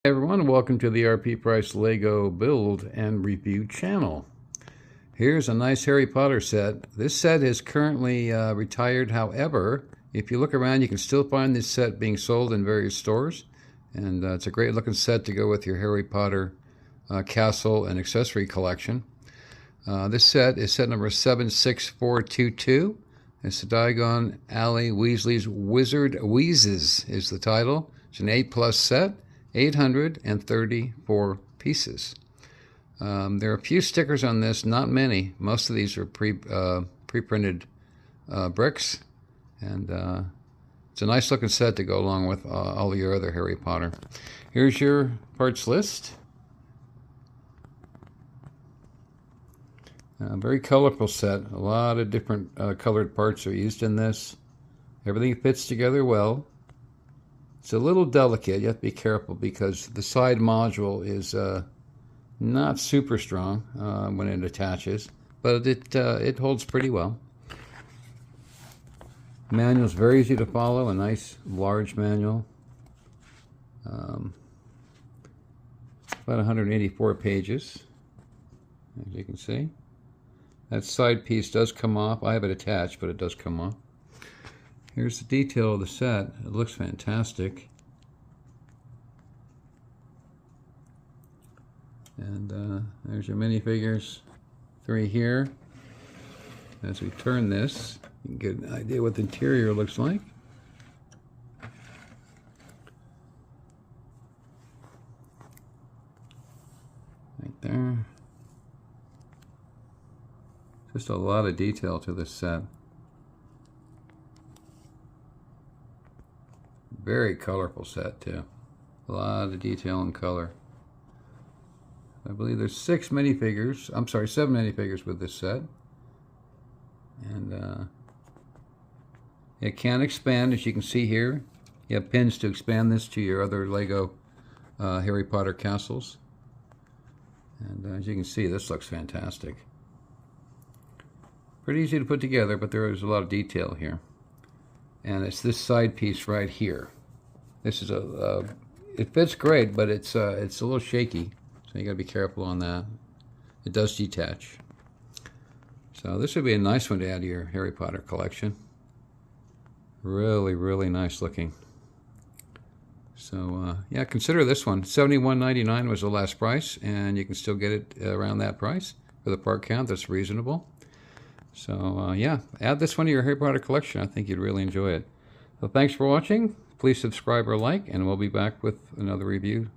Hey everyone, welcome to the RP Price Lego Build and Review channel. Here's a nice Harry Potter set. This set is currently retired. However, if you look around, you can still find this set being sold in various stores. And it's a great looking set to go with your Harry Potter castle and accessory collection. This set is set number 76422. It's the Diagon Alley Weasley's Wizard Wheezes is the title. It's an 8+ set. 834 pieces. There are a few stickers on this, not many. Most of these are pre-printed bricks, and it's a nice looking set to go along with all your other Harry Potter. Here's your parts list. Very colorful set. A lot of different colored parts are used in this. Everything fits together well. It's a little delicate. You have to be careful because the side module is not super strong when it attaches, but it holds pretty well. The manual is very easy to follow, a nice large manual. About 184 pages, as you can see. That side piece does come off. I have it attached, but it does come off. Here's the detail of the set. It looks fantastic. And there's your minifigures. 3 here. As we turn this, you can get an idea what the interior looks like. Right there. Just a lot of detail to this set. Very colorful set too. A lot of detail and color. I believe there's 7 minifigures with this set. And it can expand, as you can see here. You have pins to expand this to your other Lego Harry Potter castles. And as you can see, this looks fantastic. Pretty easy to put together, but there is a lot of detail here. And it's this side piece right here. This is it fits great, but it's a little shaky, so you got to be careful on that. It does detach. So this would be a nice one to add to your Harry Potter collection. Really, really nice looking. So yeah, consider this one. $71.99 was the last price, and you can still get it around that price for the part count. That's reasonable. So yeah, add this one to your Harry Potter collection. I think you'd really enjoy it. So thanks for watching. Please subscribe or like, and we'll be back with another review very